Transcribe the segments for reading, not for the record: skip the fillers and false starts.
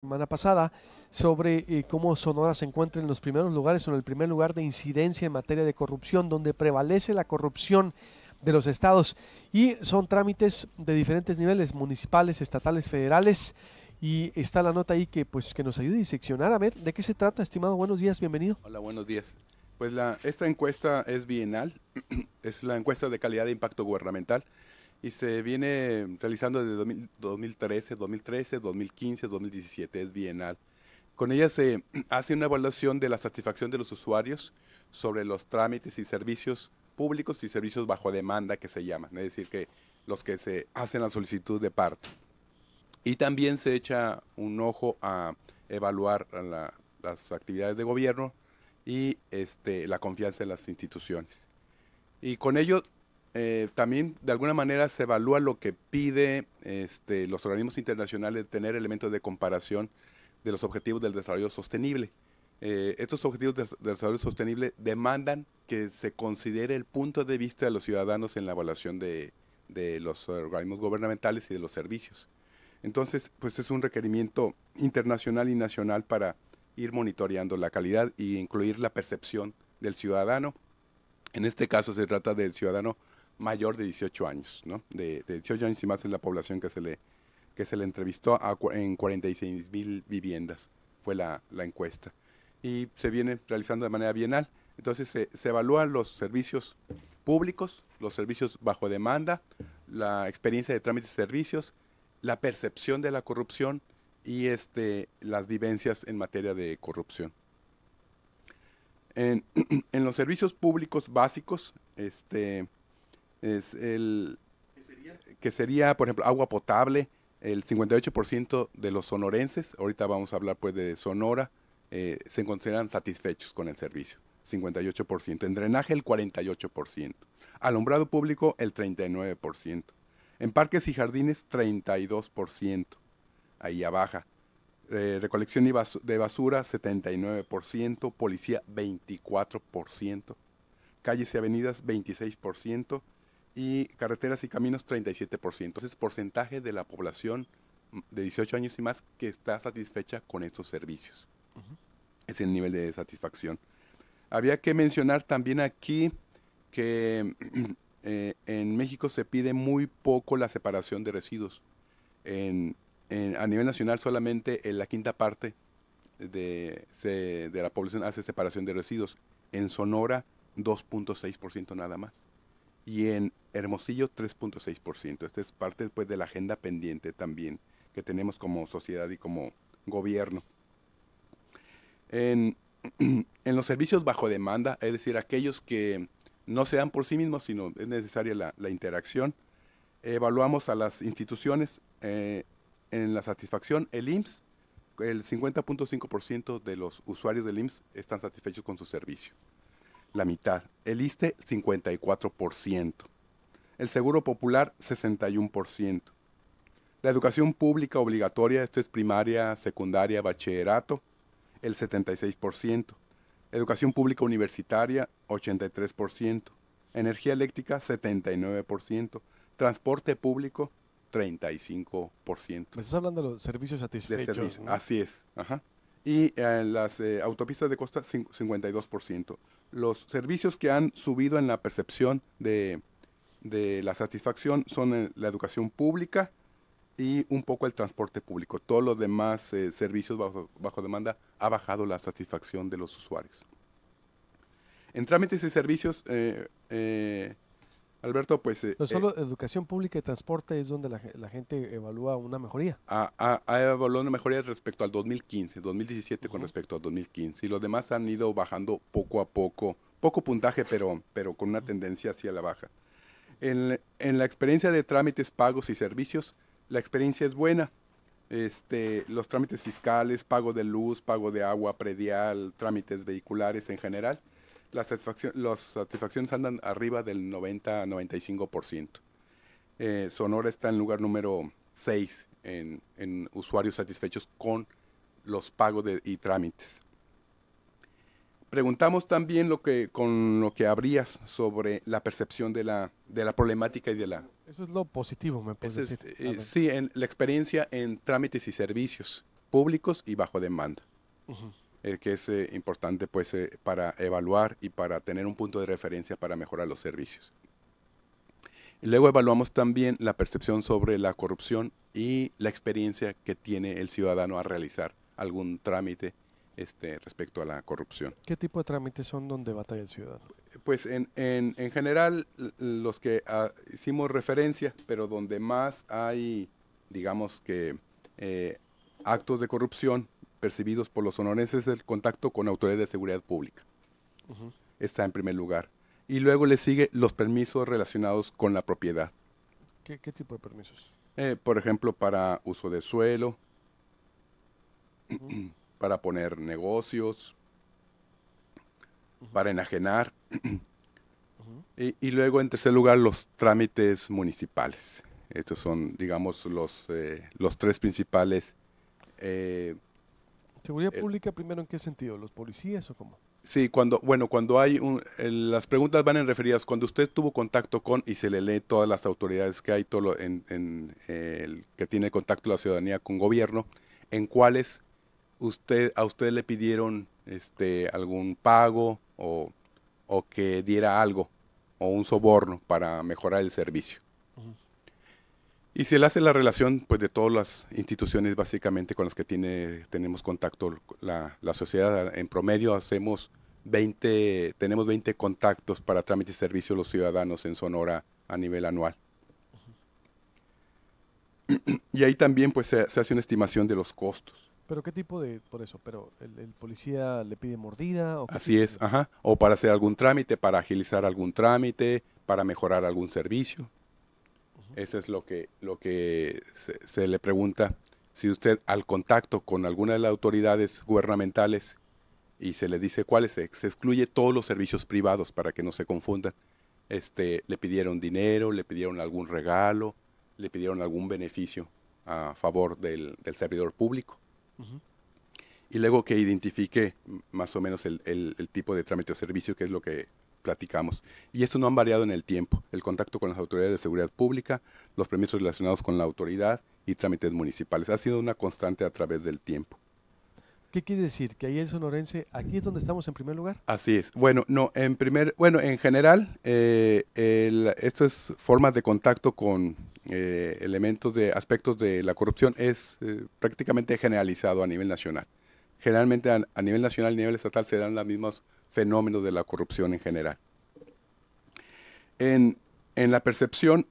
Semana pasada sobre cómo Sonora se encuentra en los primeros lugares o en el primer lugar de incidencia en materia de corrupción, donde prevalece la corrupción de los estados y son trámites de diferentes niveles, municipales, estatales, federales. Y está la nota ahí que nos ayude a diseccionar. A ver, ¿de qué se trata, estimado? Buenos días, bienvenido. Hola, buenos días. Pues esta encuesta es bienal, es la encuesta de calidad de impacto gubernamental y se viene realizando desde 2013, 2015, 2017, es bienal. Con ella se hace una evaluación de la satisfacción de los usuarios sobre los trámites y servicios públicos y servicios bajo demanda que se llaman, es decir, que los que se hacen la solicitud de parte. Y también se echa un ojo a evaluar las actividades de gobierno y la confianza en las instituciones. Y con ello también de alguna manera se evalúa lo que pide los organismos internacionales, de tener elementos de comparación de los objetivos del desarrollo sostenible. Estos objetivos del desarrollo sostenible demandan que se considere el punto de vista de los ciudadanos en la evaluación de los organismos gubernamentales y de los servicios. Entonces, pues es un requerimiento internacional y nacional para ir monitoreando la calidad y incluir la percepción del ciudadano. En este caso se trata del ciudadano mayor de 18 años, ¿no? De 18 años y más en la población que se le entrevistó en 46,000 viviendas, fue la encuesta. Y se viene realizando de manera bienal. Entonces se evalúan los servicios públicos, los servicios bajo demanda, la experiencia de trámites y servicios, la percepción de la corrupción y las vivencias en materia de corrupción. En, en los servicios públicos básicos, es el que sería, por ejemplo, agua potable, el 58% de los sonorenses, ahorita vamos a hablar pues de Sonora, se consideran satisfechos con el servicio, 58%. En drenaje el 48%. Alumbrado público el 39%. En parques y jardines 32%. Ahí abajo. Recolección de basura 79%, policía 24%, calles y avenidas 26% y carreteras y caminos 37%. Entonces, porcentaje de la población de 18 años y más que está satisfecha con estos servicios. Es el nivel de satisfacción. Había que mencionar también aquí que en México se pide muy poco la separación de residuos. A nivel nacional solamente en la quinta parte de la población hace separación de residuos. En Sonora 2.6% nada más. Y en Hermosillo 3.6%. Esta es parte después de la agenda pendiente también que tenemos como sociedad y como gobierno. En, en los servicios bajo demanda, es decir, aquellos que no se dan por sí mismos, sino es necesaria la interacción, evaluamos a las instituciones en la satisfacción. El IMSS, el 50.5% de los usuarios del IMSS están satisfechos con su servicio. La mitad. El ISSSTE, 54%. El Seguro Popular, 61%. La educación pública obligatoria, esto es primaria, secundaria, bachillerato, el 76%. Educación pública universitaria, 83%. Energía eléctrica, 79%. Transporte público, 35%. Me estás hablando de los servicios De satisfechos, servicio. ¿no? Así es. Ajá. Y las autopistas de costa, 52%. Los servicios que han subido en la percepción de la satisfacción son la educación pública y un poco el transporte público. Todos los demás servicios bajo demanda ha bajado la satisfacción de los usuarios. En trámites y servicios, Alberto, pues No solo educación pública y transporte es donde la gente evalúa una mejoría. ha evaluado una mejoría respecto al 2015, 2017 con Ujú. respecto al 2015. Y los demás han ido bajando poco a poco puntaje, pero con una tendencia hacia la baja. En la experiencia de trámites, pagos y servicios, la experiencia es buena. Los trámites fiscales, pago de luz, pago de agua, predial, trámites vehiculares en general, las satisfacciones andan arriba del 90 a 95%. Sonora está en lugar número 6 en usuarios satisfechos con los pagos y trámites. Preguntamos también con lo que habrías sobre la percepción de la problemática y de la... Eso es lo positivo, me puedes decir. A ver. Sí, en la experiencia en trámites y servicios. públicos y bajo demanda, Ujú. que es importante pues para evaluar y para tener un punto de referencia para mejorar los servicios. Y luego evaluamos también la percepción sobre la corrupción y la experiencia que tiene el ciudadano a realizar algún trámite respecto a la corrupción. ¿Qué tipo de trámites son donde batalla el ciudadano? Pues en general los que hicimos referencia, pero donde más hay, digamos que, actos de corrupción percibidos por los sonorenses es el contacto con autoridades de seguridad pública. Ujú. Está en primer lugar. Y luego le sigue los permisos relacionados con la propiedad. ¿Qué tipo de permisos? Por ejemplo, para uso de suelo, Ujú. para poner negocios, Ujú. para enajenar. Ujú. Y luego, en tercer lugar, los trámites municipales. Estos son, digamos, los tres principales. eh, ¿Seguridad eh, pública primero en qué sentido? ¿Los policías o cómo? sí, cuando hay las preguntas van en referidas, cuando usted tuvo contacto con y se le lee todas las autoridades que hay, el que tiene contacto la ciudadanía con gobierno, en cuáles a usted le pidieron algún pago o que diera algo o un soborno para mejorar el servicio. Ujú. Y se le hace la relación pues de todas las instituciones básicamente con las que tenemos contacto la sociedad. En promedio tenemos 20 contactos para trámites y servicios los ciudadanos en Sonora a nivel anual. Y ahí también pues se hace una estimación de los costos. ¿Pero qué tipo de, por eso, pero el policía le pide mordida o qué Así tipo es, ajá. O para hacer algún trámite, para agilizar algún trámite, para mejorar algún servicio. Ujú. Eso es lo que se le pregunta. Si usted al contacto con alguna de las autoridades gubernamentales y se le dice cuáles, se excluye todos los servicios privados para que no se confundan. Le pidieron dinero, le pidieron algún regalo, le pidieron algún beneficio a favor del servidor público. Ujú. Y luego que identifique más o menos el tipo de trámite o servicio, que es lo que platicamos. Y esto no han variado en el tiempo. El contacto con las autoridades de seguridad pública, los permisos relacionados con la autoridad y trámites municipales. Ha sido una constante a través del tiempo. ¿Qué quiere decir? ¿Que ahí el sonorense, aquí es donde estamos en primer lugar? Así es. Bueno, no, en general, estas formas de contacto con elementos de aspectos de la corrupción es prácticamente generalizado a nivel nacional. Generalmente a nivel nacional y a nivel estatal se dan los mismos fenómenos de la corrupción en general. En la percepción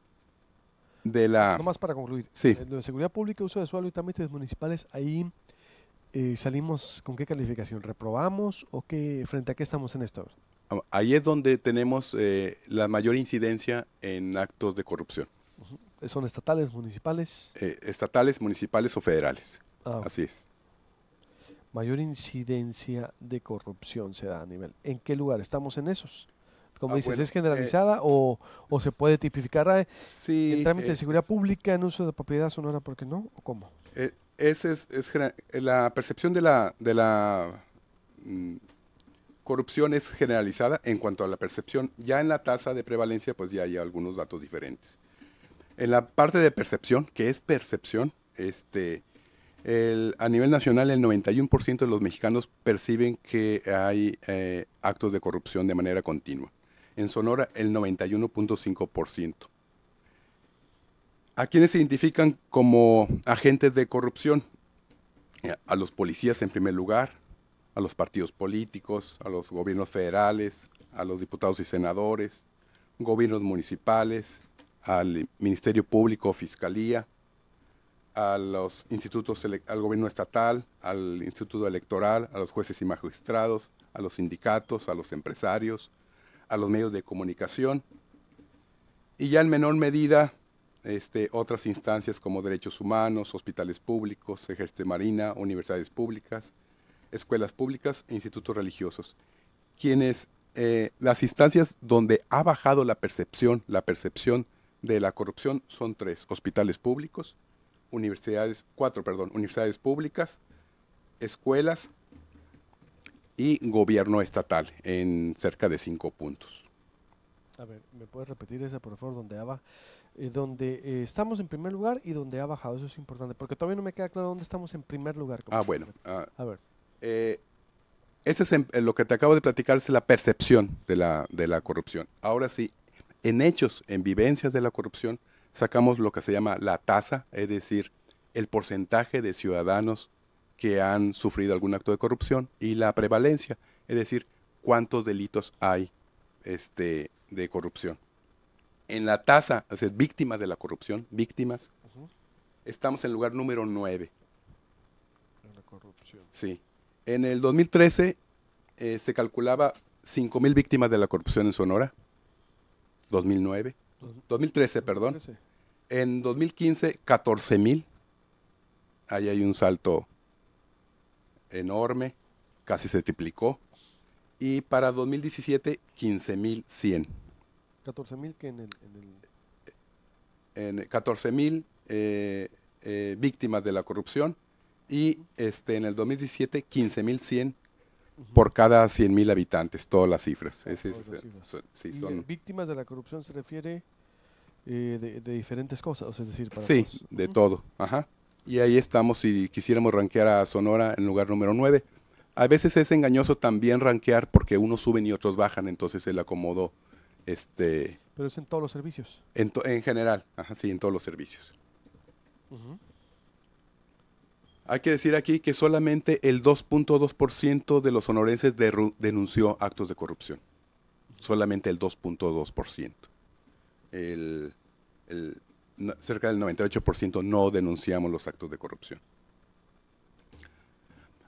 de la... Nomás para concluir, Sí, lo de seguridad pública, uso de suelo y trámites municipales, ahí salimos con qué calificación, ¿reprobamos o qué, frente a qué estamos en esto? ahí es donde tenemos la mayor incidencia en actos de corrupción, ¿Son estatales, municipales? estatales, municipales o federales. Ah, Así es. mayor incidencia de corrupción se da a nivel. ¿En qué lugar estamos en esos? Como dices, Bueno, ¿es generalizada o se puede tipificar en sí, trámite de seguridad pública, en uso de propiedad sonora, por qué no? ¿O cómo? ese la percepción de la mm, corrupción es generalizada en cuanto a la percepción. Ya en la tasa de prevalencia, pues ya hay algunos datos diferentes. En la parte de percepción, que es percepción, a nivel nacional el 91% de los mexicanos perciben que hay actos de corrupción de manera continua. En Sonora el 91.5%. ¿A quiénes se identifican como agentes de corrupción? A los policías en primer lugar, a los partidos políticos, a los gobiernos federales, a los diputados y senadores, gobiernos municipales, al Ministerio Público o Fiscalía, a los institutos, al gobierno estatal, al Instituto Electoral, a los jueces y magistrados, a los sindicatos, a los empresarios, a los medios de comunicación y ya en menor medida otras instancias como derechos humanos, hospitales públicos, ejército de marina, universidades públicas, escuelas públicas e institutos religiosos. Las instancias donde ha bajado la percepción de la corrupción son hospitales públicos, universidades públicas, escuelas y gobierno estatal en cerca de 5 puntos. A ver, ¿me puedes repetir esa, por favor, donde estamos en primer lugar y donde ha bajado? Eso es importante, porque todavía no me queda claro dónde estamos en primer lugar. Bueno. A ver. Ese es lo que te acabo de platicar, es la percepción de la corrupción. Ahora sí, en hechos, en vivencias de la corrupción, sacamos lo que se llama la tasa, es decir, el porcentaje de ciudadanos que han sufrido algún acto de corrupción, y la prevalencia, es decir, cuántos delitos hay de corrupción. En la tasa, o sea, víctimas de la corrupción, víctimas, estamos en el lugar número 9. En la corrupción. Sí. En el 2013 se calculaba 5,000 víctimas de la corrupción en Sonora. 2013, perdón. 2013. En 2015, 14,000. Ahí hay un salto enorme, casi se triplicó. Y para 2017, 15,100. 14,000 que En 14,000 víctimas de la corrupción. Y en el 2017, 15,100 por cada 100,000 habitantes, todas las cifras. Sí, y son, víctimas de la corrupción se refiere de diferentes cosas, o sea, es decir, para sí, todos. de todo. Ajá. Y ahí estamos, si quisiéramos rankear a Sonora en lugar número 9. A veces es engañoso también rankear porque unos suben y otros bajan, entonces el acomodo Pero es en todos los servicios. en general, ajá, sí, en todos los servicios. Hay que decir aquí que solamente el 2.2% de los sonorenses denunció actos de corrupción. Solamente el 2.2%. Cerca del 98% no denunciamos los actos de corrupción.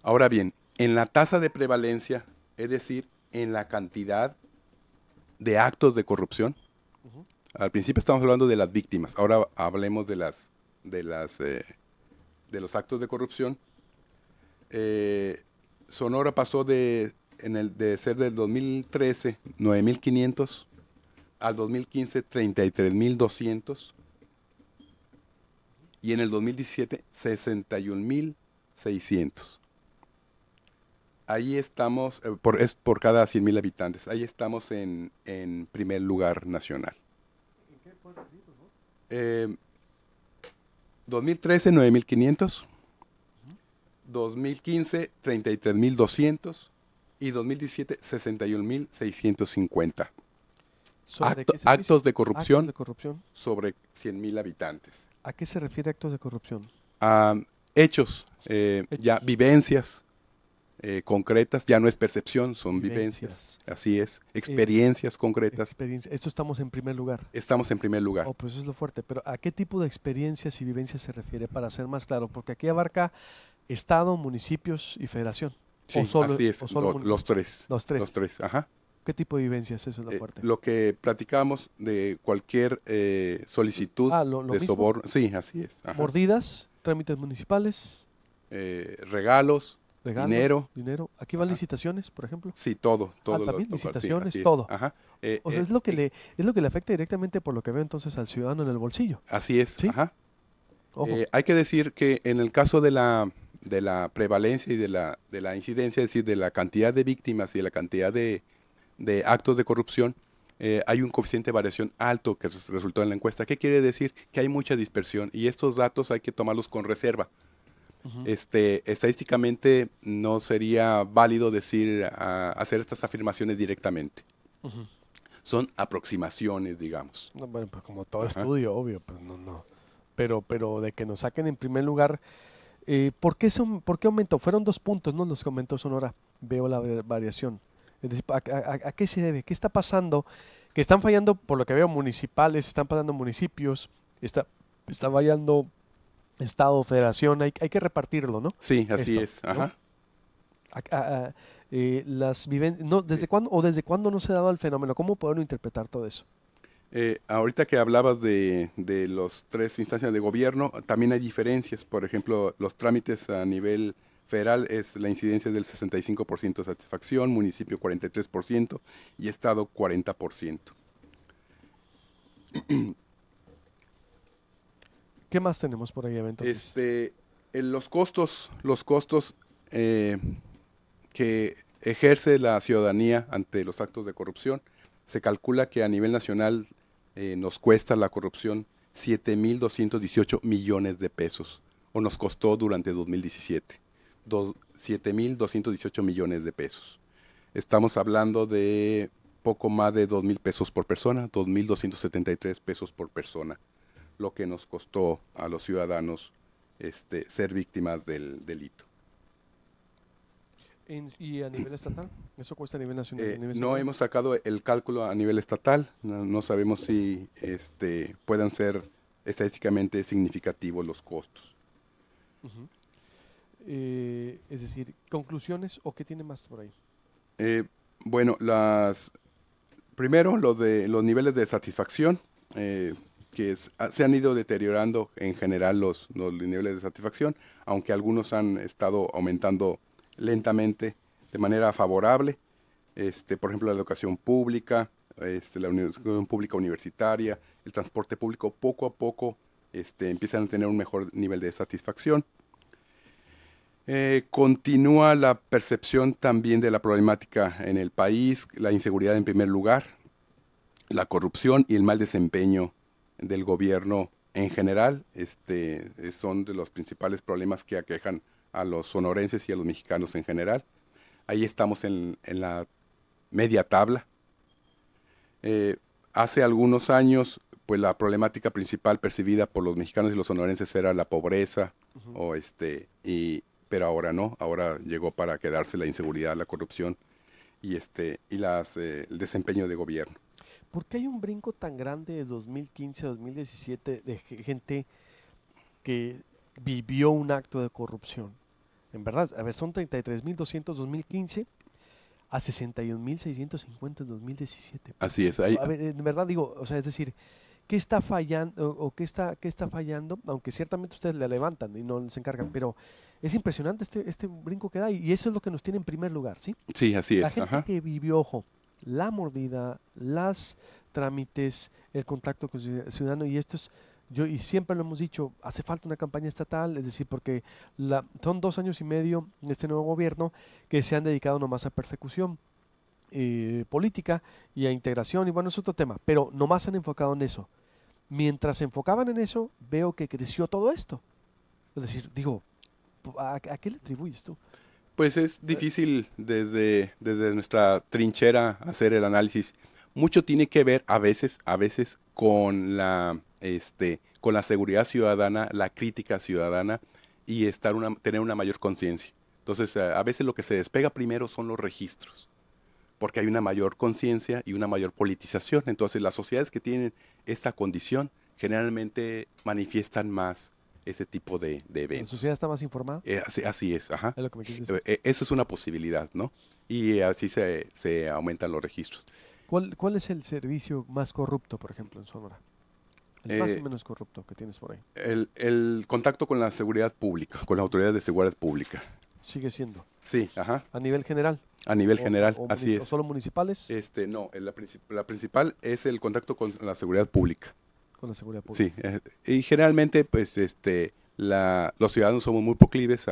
Ahora bien, en la tasa de prevalencia, es decir, en la cantidad de actos de corrupción, al principio estamos hablando de las víctimas, ahora hablemos de los actos de corrupción. Sonora pasó de ser del 2013 9,500 al 2015 33,200 y en el 2017 61,600. Ahí estamos, es por cada 100,000 habitantes, ahí estamos en primer lugar nacional. ¿En qué puedes decir, por favor? 2013, 9,500. 2015, 33,200. Y 2017, 61,650. Actos de corrupción. Actos de corrupción. Sobre 100,000 habitantes. ¿A qué se refiere actos de corrupción? Hechos, ya vivencias concretas, ya no es percepción, son vivencias. Así es, experiencias concretas. Esto estamos en primer lugar. Estamos en primer lugar. Oh, pues eso es lo fuerte. Pero ¿a qué tipo de experiencias y vivencias se refiere para ser más claro? Porque aquí abarca Estado, municipios y federación. Sí, así es, los tres. Los tres. Los tres, ajá. ¿Qué tipo de vivencias? Eso es lo fuerte. Lo que platicamos de cualquier solicitud de soborno. Sí, así es. Ajá. Mordidas, trámites municipales. Regalos, dinero. ¿Aquí van licitaciones, por ejemplo? Sí, todo. También licitaciones, sí, todo. Ajá. O sea, es lo que le afecta directamente, por lo que veo entonces, al ciudadano en el bolsillo. Así es, ¿sí? Ajá. Hay que decir que en el caso de la prevalencia y de la incidencia, es decir, de la cantidad de víctimas y de la cantidad de actos de corrupción, hay un coeficiente de variación alto que resultó en la encuesta. ¿Qué quiere decir? Que hay mucha dispersión y estos datos hay que tomarlos con reserva. Estadísticamente no sería válido hacer estas afirmaciones directamente. Son aproximaciones, digamos. No, bueno, pues como todo estudio, obvio, pues no. Pero de que nos saquen en primer lugar, ¿por qué aumentó? Fueron 2 puntos, ¿no? Los que aumentó Sonora. Veo la variación. Es decir, ¿a qué se debe? ¿Qué está pasando? Que están fallando, por lo que veo, municipales, están fallando municipios, está fallando Estado, Federación, hay que repartirlo, ¿no? Sí, así es. Ajá. ¿Desde cuándo no se daba el fenómeno? ¿Cómo podemos interpretar todo eso? Ahorita que hablabas de los 3 instancias de gobierno, también hay diferencias. Por ejemplo, los trámites a nivel federal es la incidencia del 65% de satisfacción, municipio 43% y Estado 40%. ¿Qué más tenemos por ahí, entonces? Los costos que ejerce la ciudadanía ante los actos de corrupción Se calcula que a nivel nacional nos cuesta la corrupción 7.218 millones de pesos, o nos costó durante 2017, 7.218 millones de pesos. Estamos hablando de poco más de 2.000 pesos por persona, 2.273 pesos por persona, lo que nos costó a los ciudadanos ser víctimas del delito. ¿Y a nivel estatal? ¿Eso cuesta a nivel nacional? No hemos sacado el cálculo a nivel estatal, no sabemos si puedan ser estadísticamente significativos los costos. Uh-huh. Es decir, ¿conclusiones o qué tiene más por ahí? Bueno, primero los niveles de satisfacción, que se han ido deteriorando en general los niveles de satisfacción, aunque algunos han estado aumentando lentamente de manera favorable. Por ejemplo, la educación pública, la educación pública universitaria, el transporte público, poco a poco empiezan a tener un mejor nivel de satisfacción. Continúa la percepción también de la problemática en el país, la inseguridad en primer lugar, la corrupción y el mal desempeño del gobierno en general. Son de los principales problemas que aquejan a los sonorenses y a los mexicanos en general. Ahí estamos en la media tabla. Hace algunos años, pues la problemática principal percibida por los mexicanos y los sonorenses era la pobreza, uh-huh. Pero ahora no, ahora llegó para quedarse la inseguridad, la corrupción y el desempeño de gobierno. ¿Por qué hay un brinco tan grande de 2015 a 2017 de gente que vivió un acto de corrupción? En verdad, a ver, son 33.200 2015 a 61.650 en 2017. Así es. A ver, en verdad digo, o sea, es decir, ¿qué está fallando o qué está fallando? Aunque ciertamente ustedes le levantan y no se encargan, pero es impresionante este brinco que da y eso es lo que nos tiene en primer lugar, ¿sí? Sí, así es. La gente que vivió, ojo, la mordida, las trámites, el contacto con el ciudadano y esto es, y siempre lo hemos dicho, hace falta una campaña estatal, es decir, porque son 2 años y medio de este nuevo gobierno que se han dedicado nomás a persecución política y a integración, y bueno, es otro tema, pero nomás se han enfocado en eso. Mientras se enfocaban en eso, veo que creció todo esto. Es decir, digo, ¿a qué le atribuyes tú? Pues es difícil desde nuestra trinchera hacer el análisis. Mucho tiene que ver a veces con la seguridad ciudadana, la crítica ciudadana y tener una mayor conciencia. Entonces, a veces lo que se despega primero son los registros, porque hay una mayor conciencia y una mayor politización. Entonces, las sociedades que tienen esta condición generalmente manifiestan más ese tipo de eventos. ¿La sociedad está más informada? Así es, ajá. Es lo que me quieres decir. Eso es una posibilidad, ¿no? Y así se aumentan los registros. ¿Cuál es el servicio más corrupto, por ejemplo, en Sonora? El más o menos corrupto que tienes por ahí. El contacto con la seguridad pública, con las autoridades de seguridad pública. Sigue siendo. Sí, ajá. ¿A nivel general? A nivel general, así es. ¿O solo municipales? No, la principal es el contacto con la seguridad pública. Con la seguridad pública. Sí, y generalmente, pues, los ciudadanos somos muy proclives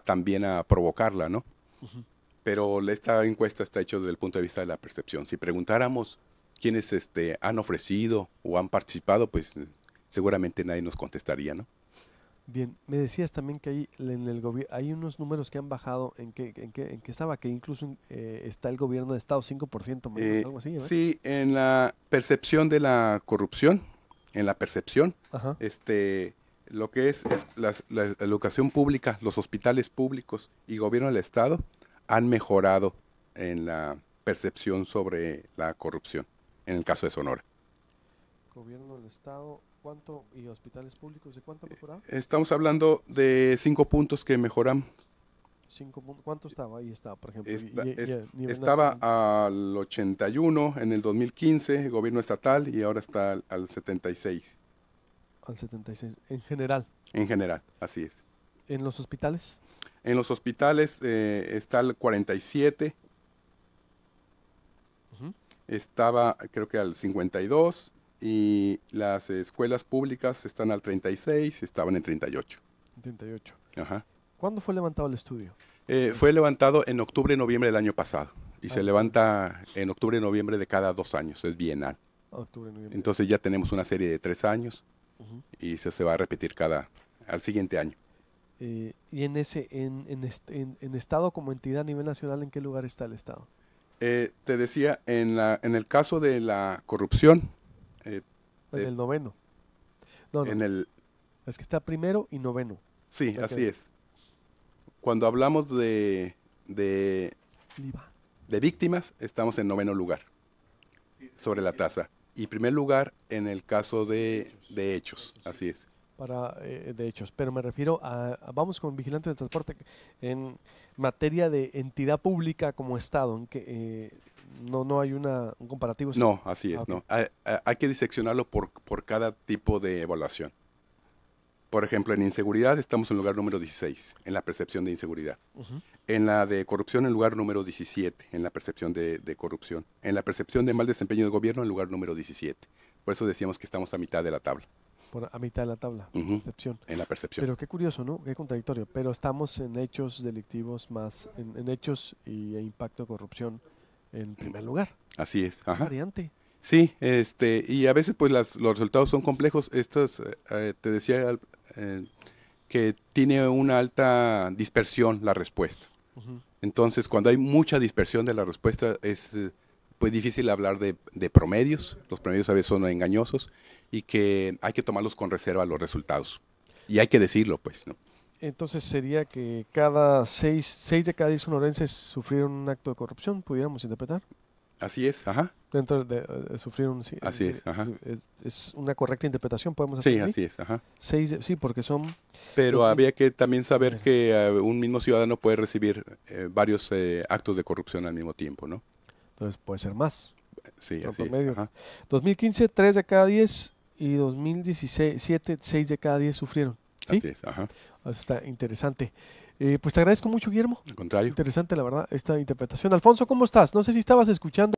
también a provocarla, ¿no? Uh-huh. Pero esta encuesta está hecha desde el punto de vista de la percepción. Si preguntáramos quiénes han ofrecido o han participado, pues seguramente nadie nos contestaría, ¿no? Bien, me decías también que hay unos números que han bajado, ¿en qué estaba? Que incluso está el gobierno de Estado 5% menos, algo así, ¿verdad? Sí, en la percepción de la corrupción, en la percepción, ajá. Lo que es la educación pública, los hospitales públicos y gobierno del Estado han mejorado en la percepción sobre la corrupción, en el caso de Sonora. Gobierno del Estado, ¿cuánto? ¿Y hospitales públicos de cuánto mejorado? Estamos hablando de 5 puntos que mejoramos. 5 puntos. ¿Cuánto estaba? Ahí estaba, por ejemplo. Estaba al 81 en el 2015, gobierno estatal, y ahora está al 76. Al 76, en general. En general, así es. ¿En los hospitales? En los hospitales está al 47. Uh-huh. Estaba, creo que al 52. Y las escuelas públicas están al 36, estaban en 38. 38. Ajá. ¿Cuándo fue levantado el estudio? Fue levantado en octubre, noviembre del año pasado. y se levanta en octubre y noviembre de cada 2 años, es bienal. Octubre, noviembre. Entonces ya tenemos una serie de 3 años y eso se va a repetir al siguiente año. Y en estado como entidad a nivel nacional, ¿en qué lugar está el estado? Te decía, en el caso de la corrupción, En el noveno. No, en el, es que está primero y noveno. sí, Ok. así es. Cuando hablamos de Liba. víctimas, estamos en 9º lugar sobre la tasa. Y primer lugar en el caso de hechos, así es. De hechos, pero me refiero vamos con vigilantes de transporte en materia de entidad pública como Estado, en que no hay un comparativo. No, así es, Ah, ok. no. Hay que diseccionarlo por cada tipo de evaluación. Por ejemplo, en inseguridad estamos en lugar número 16, en la percepción de inseguridad. Ujú. En la de corrupción, en lugar número 17, en la percepción de corrupción. En la percepción de mal desempeño del gobierno, en lugar número 17. Por eso decíamos que estamos a mitad de la tabla. A mitad de la tabla, Ujú. percepción. En la percepción. Pero qué curioso, ¿no? Qué contradictorio. Pero estamos en hechos delictivos más, en hechos e impacto de corrupción en primer lugar. Así es. Qué Ajá. variante. Sí, y a veces pues los resultados son complejos. Te decía que tiene una alta dispersión la respuesta. Ujú. Entonces, cuando hay mucha dispersión de la respuesta, es pues difícil hablar de promedios. Los promedios a veces son engañosos y que hay que tomarlos con reserva los resultados. Y hay que decirlo, pues, ¿no? Entonces sería que cada seis de cada 10 sonorenses sufrieron un acto de corrupción, pudiéramos interpretar. Así es, ajá. Dentro de sufrieron, sí, Así es, ajá. es una correcta interpretación, podemos hacer Sí, así es, ajá. Sí, porque son Pero Lo que- había que también saber que un mismo ciudadano puede recibir varios actos de corrupción al mismo tiempo, ¿no? entonces puede ser más. Sí, Por así es. promedio. Ajá. 2015, 3 de cada 10 y 2017, 6 de cada 10 sufrieron. ¿Sí? Así es, ajá. Eso está interesante. Pues te agradezco mucho, Guillermo. Al contrario. Interesante, la verdad, esta interpretación. Alfonso, ¿cómo estás? No sé si estabas escuchando.